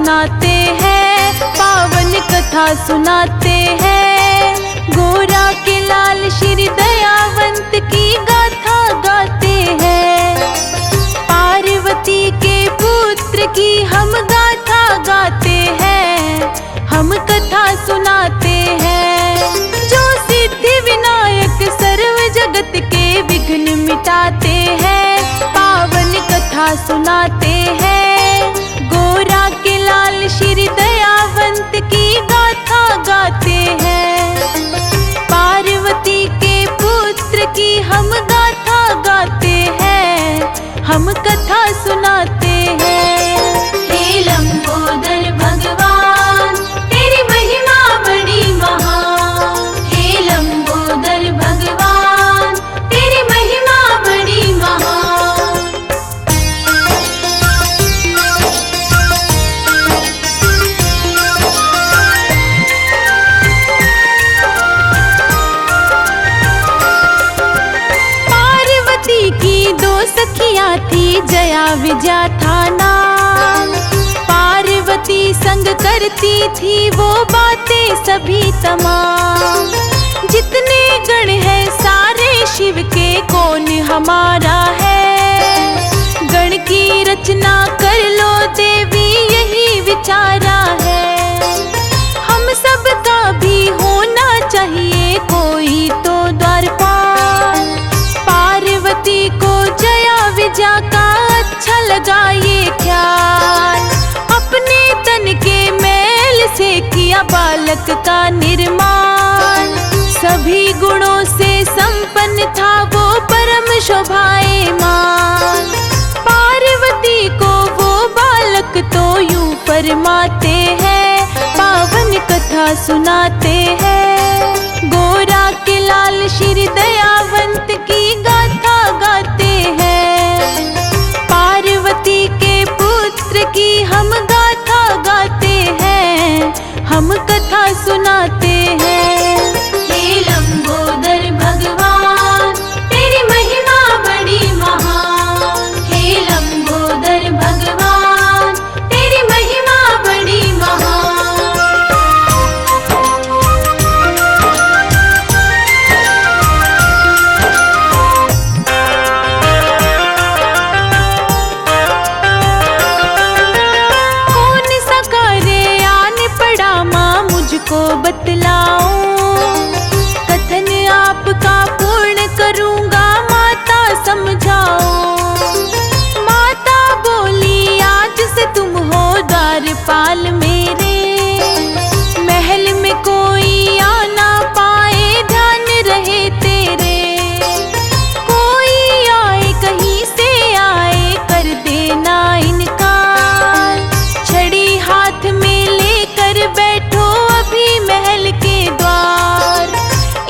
सुनाते हैं, पावन कथा सुनाते हैं। गोरा के लाल श्री दयावंत की गाथा गाते हैं। पार्वती के पुत्र की हम गाथा गाते हैं, हम कथा सुनाते हैं। जो सिद्धि विनायक सर्व जगत के विघ्न मिटाते हैं, पावन कथा सुनाते हैं। गोरा के लाल श्री दयावंत की गाथा गाते हैं। पार्वती के पुत्र की हम गाथा गाते हैं, हम कथा सुनाते हैं। हे लंबोदर भगवान तेरी महिमा बड़ी महान, हे लंबोदर भगवान तेरी महिमा बड़ी महान। पार्वती की दो सखियां थी, जया विजया था नाम। पार्वती संग करती थी वो बातें सभी तमाम। जितने गण हैं सारे शिव के, कौन हमारा है। गण की रचना कर लो देवी, यही विचारा है। हम सब का भी होना चाहिए कोई तो द्वारपाल। पार्वती को जया विजया का अच्छा लगा ये ख्याल। अपने तन के मैल से किया बालक का निर्माण। सभी गुणों से संपन्न था वो परम शोभायमान। पार्वती को वो बालक तो यूं फरमाते हैं, पावन कथा सुनाते हैं। गोरा के लाल श्री दयावंत की गाथा गाते हैं। पार्वती के पुत्र की हम गाथा गाते हैं, हम कथा सुनाते हैं। हे लंबोदर भगवान तेरी महिमा बड़ी महान, हे लंबोदर भगवान तेरी महिमा बड़ी महान। कौन सा कार्य आन पड़ा माँ मुझको बतलाओ। कथन आपका पूर्ण करूंगा माता समझाओ। माता बोली आज से तुम हो द्वारपाल मेरे। महल में कोई आ ना पाए, ध्यान रहे तेरे। कोई आए कहीं से आए, कर देना इनकार। छड़ी हाथ में लेकर बैठो अभी महल के द्वार।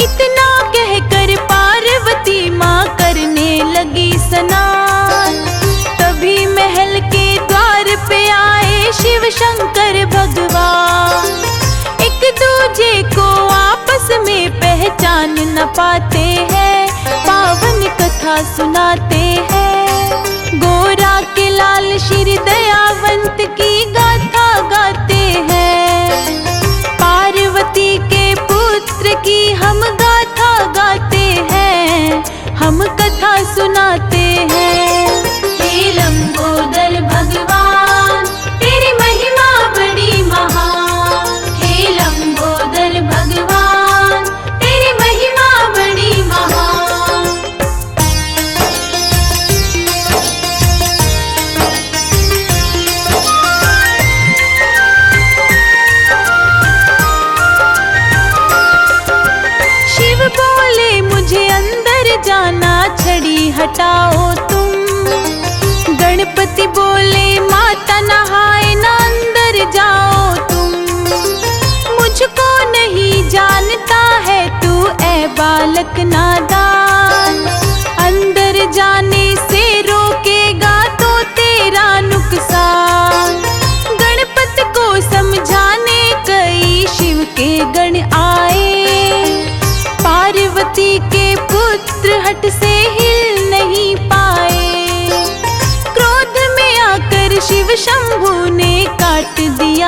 इतना कहकर पार्वती माँ करने लगी स्नान। तभी महल के द्वार पे आए शिव शंकर भगवान। एक दूजे को आपस में पहचान न पाते हैं, पावन कथा सुनाते हैं। गोरा के लाल श्री दयावंत की गाथा गाते हैं। पार्वती के पुत्र की हम गाथा गाते हैं, हम कथा सुनाते हैं। हे लंबोदर भगवान तेरी महिमा बड़ी महान, हे लंबोदर भगवान तेरी महिमा बड़ी महान। शिव बोले मुझे अंदर जाना, छड़ी हटाओ तुम। गणपति बोले माता नहाए ना, अंदर जाओ तुम। मुझको नहीं जानता है तू ऐ बालक नादान। अंदर जाने से रोकेगा तो तेरा नुकसान। गणपति को समझाने कई शिव के गण आए। पार्वती के पुत्र हट से हिल नहीं पाए। क्रोध में आकर शिव शंभू ने काट दिया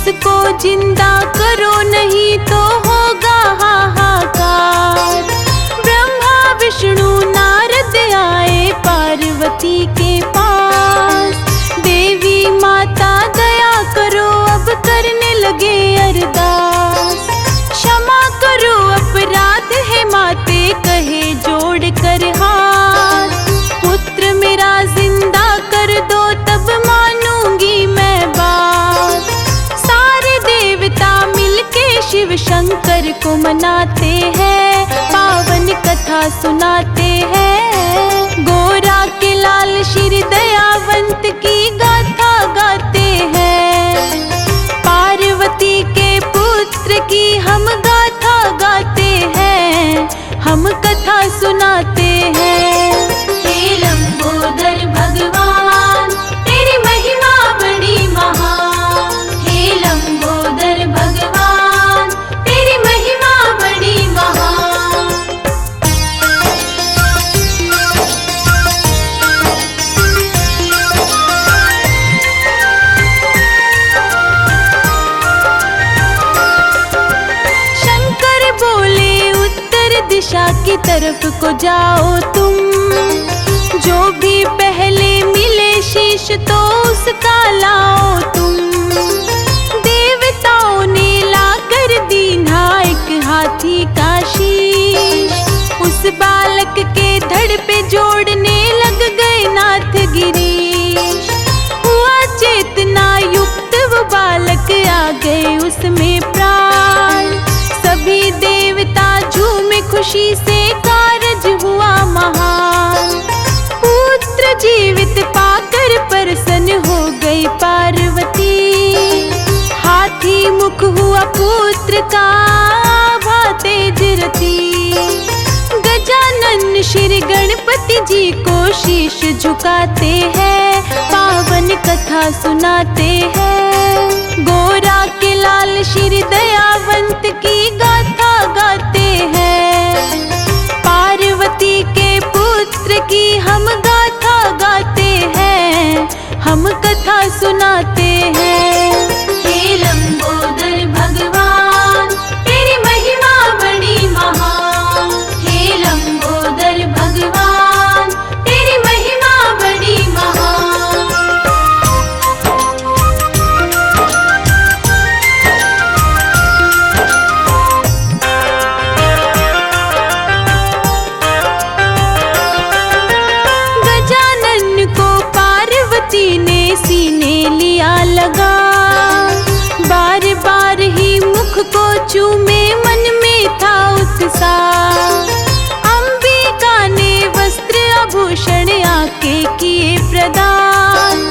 उसको जिंदा करो नहीं तो होगा हाहाकार। ब्रह्मा विष्णु नारद आए पार्वती के पास, देवी माता दया करो अब करने लगे अरदास। क्षमा करो अपराध है माते कहे जोड़ कर हाथ, पुत्र मेरा जिंदा कर दो तब मानूंगी मैं बात। सारे देवता मिलके शिव शंकर को मनाते हैं, पावन कथा सुनाते हैं। गोरा के लाल श्री दयावंत की गाथा गाते हैं, पार्वती के पुत्र की हम गाथा गाते हैं, हम कथा सुनाते हैं। हे लंबोदर भगवान तेरी महिमा बड़ी महान, हे लंबोदर भगवान तेरी महिमा बड़ी महान। शंकर बोले उत्तर दिशा की तरफ को जाओ तुम, जो भी पहले मिले शीश तो उसका लाओ तुम। देवताओं ने लाकर दीना एक हाथी का शीश, उस बालक के धड़ पे जोड़ने लग गए नाथ गिरीश। हुआ चेतना युक्त वो बालक आ गए उसमें प्राण, सभी देवता झूमे खुशी से कारज हुआ महान। पुत्र जीवित पाकर प्रसन्न हो गई पार्वती, हाथी मुख हुआ पुत्र का भाते जिरती। गजानन श्री गणपति जी को शीश झुकाते हैं, पावन कथा सुनाते हैं। गोरा के लाल श्री दयावंत की गाथा गाते हैं, पार्वती के पुत्र की हम गाथा गाते हैं, हम कथा सुनाते हैं। हे लंबोदर भगवान तेरी महिमा बड़ी महान, हे लंबोदर भगवान तेरी महिमा बड़ी महान। गजानन को पार्वती ने सीने लिया लगा, बार बार ही मुख को चूमे मन में था उत्साह। अंबिका ने वस्त्र आभूषण आके किए प्रदान,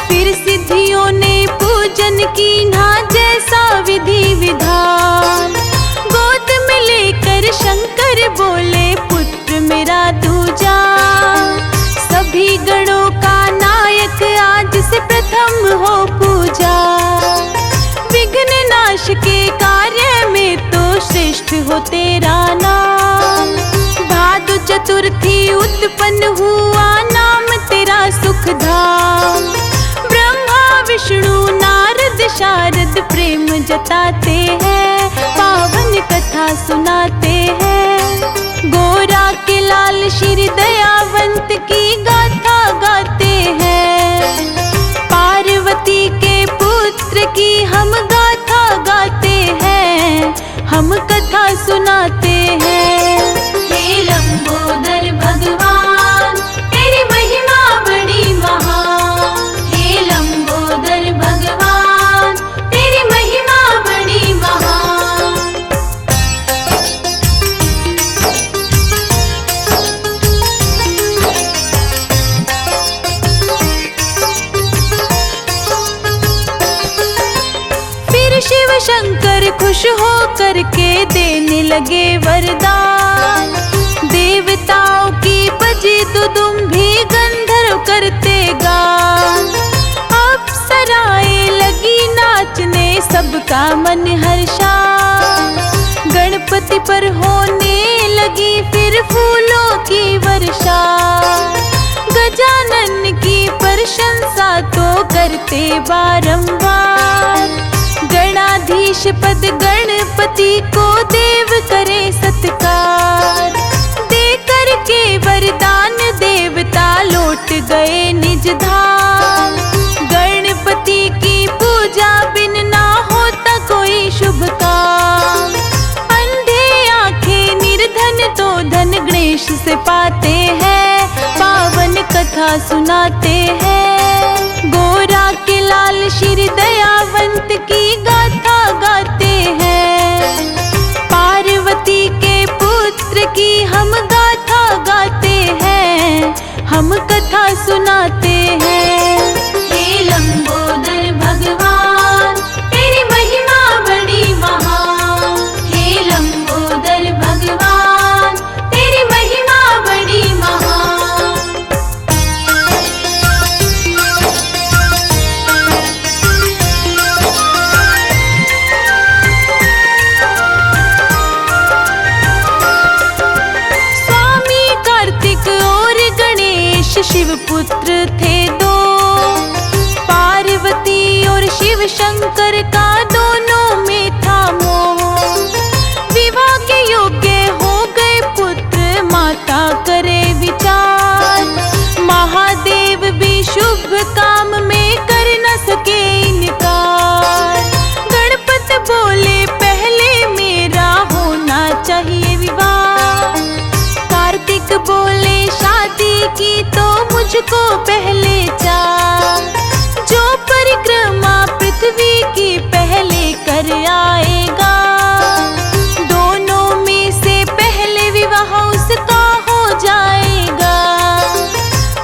फिर सिद्धियों ने पूजन की ना जैसा विधि विधान। गोद में लेकर शंकर बोले पुत्र मेरा दूजा, सभी गणों का नायक आज से प्रथम हो पूजा। विघ्न नाश के कार्य में तो श्रेष्ठ हो तेरा नाम, भादु चतुर्थी उत्पन्न हुआ नाम तेरा सुखधाम। ब्रह्मा विष्णु नारद शारद प्रेम जताते हैं, पावन कथा सुनाते हैं। गोरा के लाल श्री दयावंत की गाथा गाते हैं, पार्वती के पुत्र की हम गाथा गाते हैं, हम कथा सुनाते हैं। हे लंबोदर भगवान तेरी महिमा बड़ी महान, हे लंबोदर भगवान तेरी महिमा बड़ी महान। फिर शिव शंकर खुश हो करके देने लगे वरदान, देवताओं की बजी दुदुम्भी गंधर्व करते गान। अप्सराएं लगी नाचने सबका मन हर्षा, गणपति पर होने लगी फिर फूलों की वर्षा। गजानन की प्रशंसा तो करते बारंबार, अधीश पद गणपति को देव करे सत्कार। दे करके वरदान देवता लौट गए निज धाम। गणपति की पूजा बिन ना होता कोई शुभ काम। अंधे आंखें निर्धन तो धन गणेश से पाते हैं। पावन कथा सुनाते हैं। गोरा के लाल श्री दयावंत की गाथा गाते हैं। पार्वती के पुत्र की हम गाथा गाते हैं। हम कथा सुनाते हैं। हे लंबोदर भगवान तेरी महिमा बड़ी महान। हे लंबोदर भगवान तेरी महिमा बड़ी महान। स्वामी कार्तिक और गणेश शिव पुत्र थे दो। पार्वती और शिव शंकर का दोनों में था मोह। विवाह के योग्य हो गए पुत्र माता करे विचार। महादेव भी शुभ काम में कर न सके इनकार। गणपत बोले पहले मेरा होना चाहिए विवाह। कार्तिक बोले शादी की तो मुझको पहले चाह। जो परिक्रमा पृथ्वी की पहले कर आएगा। दोनों में से पहले विवाह उसका हो जाएगा।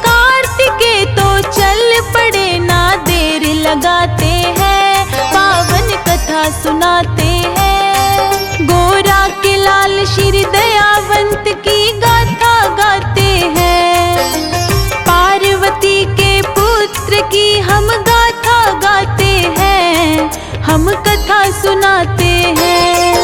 कार्तिकेय तो चल पड़े ना देर लगाते हैं। पावन कथा सुनाते हैं। गोरा के लाल श्री दयावंत की गाथा गाते हैं। पार्वती के पुत्र की हम गाथा गाते हैं। हम कथा सुनाते हैं।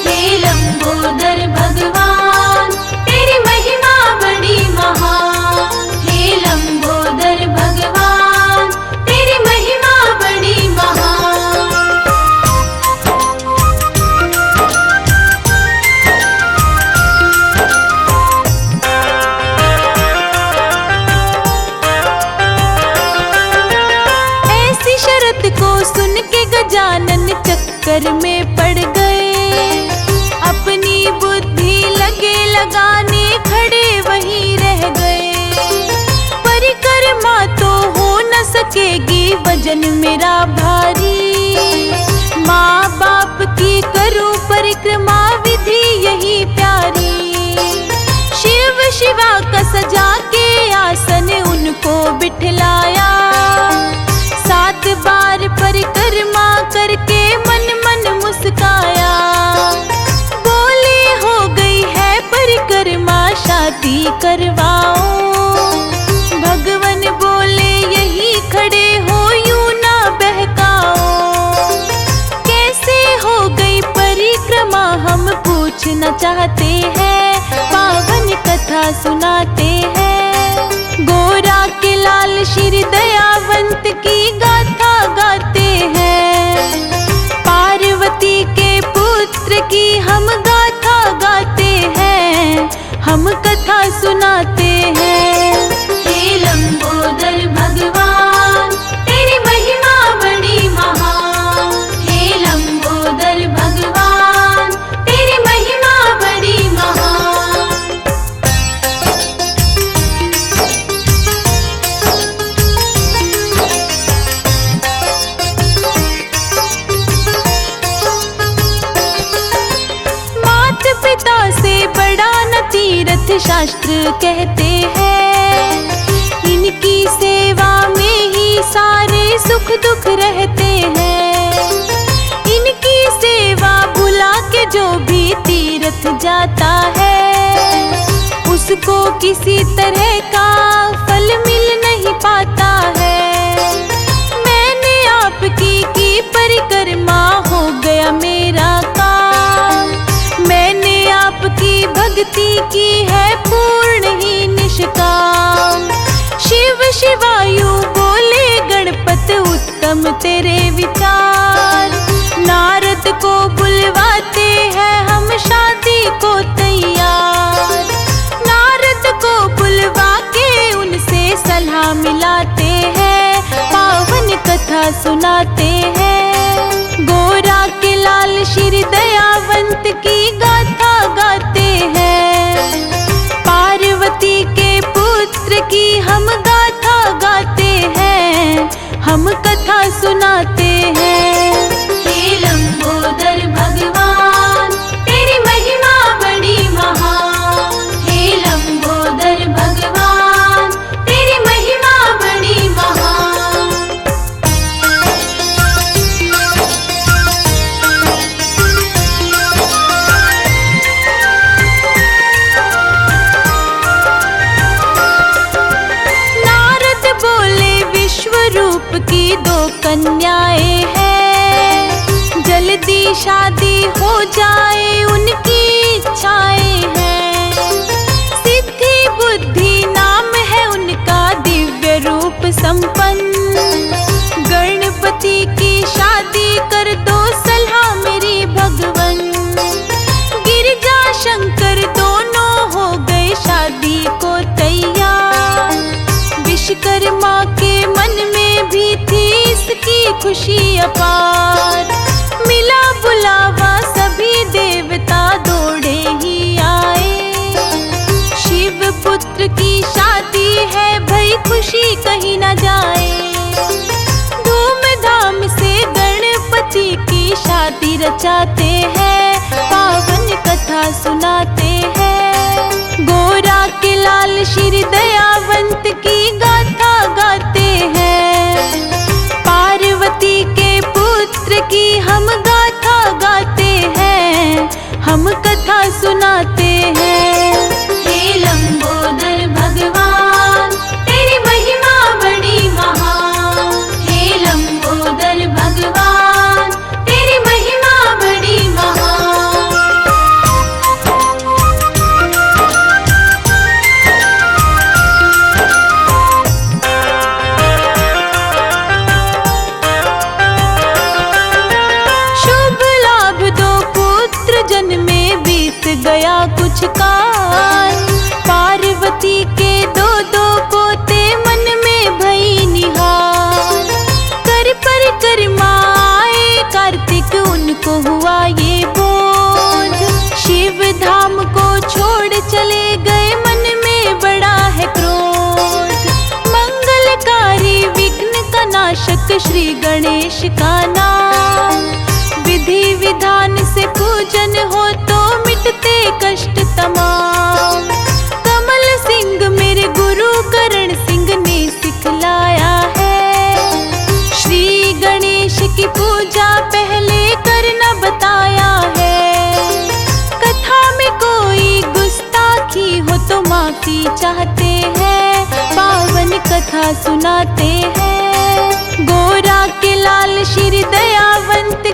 हे लंबोदर भगवान तेरी महिमा बड़ी महान। हे लंबोदर भगवान तेरी महिमा बड़ी महान। ऐसी शर्त को सुन के गजानन चक्कर में पड़ गए। अपनी बुद्धि लगे लगाने खड़े वहीं रह गए। परिक्रमा तो हो न सकेगी वजन मेरा भारी। माँ बाप की करूं परिक्रमा विधि यही प्यारी। शिव शिवा का सजा के आसन उनको बिठलाया। 7 बार परिक्रमा करके मन मन मुस्काया। बोले हो गई है परिक्रमा शादी करवाओ। भगवान बोले यही खड़े हो यूं ना बहकाओ। कैसे हो गई परिक्रमा हम पूछना चाहते हैं। पावन कथा सुनाते हैं। गोरा के लाल श्री दयावंत की गाथा गाते हैं। पार्वती के पुत्र की हम गाथा गाते हैं। हम कथा सुनाते हैं। हे लंबोदर भगवान तेरी महिमा बड़ी महान। हे लंबोदर भगवान तेरी महिमा बड़ी महान। मात पिता से बड़ा न तीर्थ शास्त्र कहते हैं। इनकी सेवा में ही सारे सुख दुख रहते हैं। इनकी सेवा भुला के जो भी तीर्थ जाता है। उसको किसी तरह का फल मिल नहीं पाता है। मैंने आपकी की परिक्रमा हो गया मेरा काम। मैंने आपकी भक्ति की है पूर्ण ही निष्काम। शिव शिवायु बोले गणपत उत्तम तेरे विचार। नारद सुनाते हैं। गोरा के लाल श्री दयावंत की गाथा गाते हैं। पार्वती के पुत्र की हम गाथा गाते हैं, हम कथा सुनाते हैं। हे लंबोदर भगवान तेरी महिमा बड़ी महान। हे लंबोदर भगवान तेरी महिमा बड़ी महान। नारद बोले विश्व रूप की दो कन्याएं हैं, जल्दी शादी हो जाए उनकी इच्छाएं हैं। सिद्धि बुद्धि नाम है उनका दिव्य रूप संपन्न। गणपति की शादी कर दो सलाह मेरी भगवन। गिरिजा शंकर दोनों हो गए शादी को तैयार। विश्वकर्मा के मन में भी थी इसकी खुशी अपार। मिला बुलावा सभी देवता दौड़े ही आए। शिव पुत्र की शादी है भई खुशी कहीं न जाए। धूमधाम से गणपति की शादी रचाते हैं, पावन कथा सुनाते हैं। गोरा के लाल श्री दयावंत की गाथा गाते हैं। पार्वती के पुत्र की हम गाथा गाते हैं, हम कथा सुनाते हैं। हे लंबोदर भगवान तेरी महिमा बड़ी महान। हे लंबोदर भगवान तेरी महिमा बड़ी महान। शुभ लाभ दो पुत्र जन्मे बीत गया कुछ काल। पार्वती के दो दो पोते मन में भई निहार। कर परिक्रमा आए कार्तिक उनको हुआ ये बोध। शिव धाम को छोड़ चले गए मन में बड़ा है क्रोध। मंगलकारी विघ्न का नाशक श्री गणेश का नाम। विधि विधान से पूजन हो तो मिटते कष्ट तमाम। कमल सिंह मेरे गुरु करण सिंह ने सिखलाया है। श्री गणेश की पूजा पहले करना बताया है। कथा में कोई गुस्ताखी हो तो माफी चाहते हैं, पावन कथा सुनाते हैं। गोरा के लाल श्री दयावंत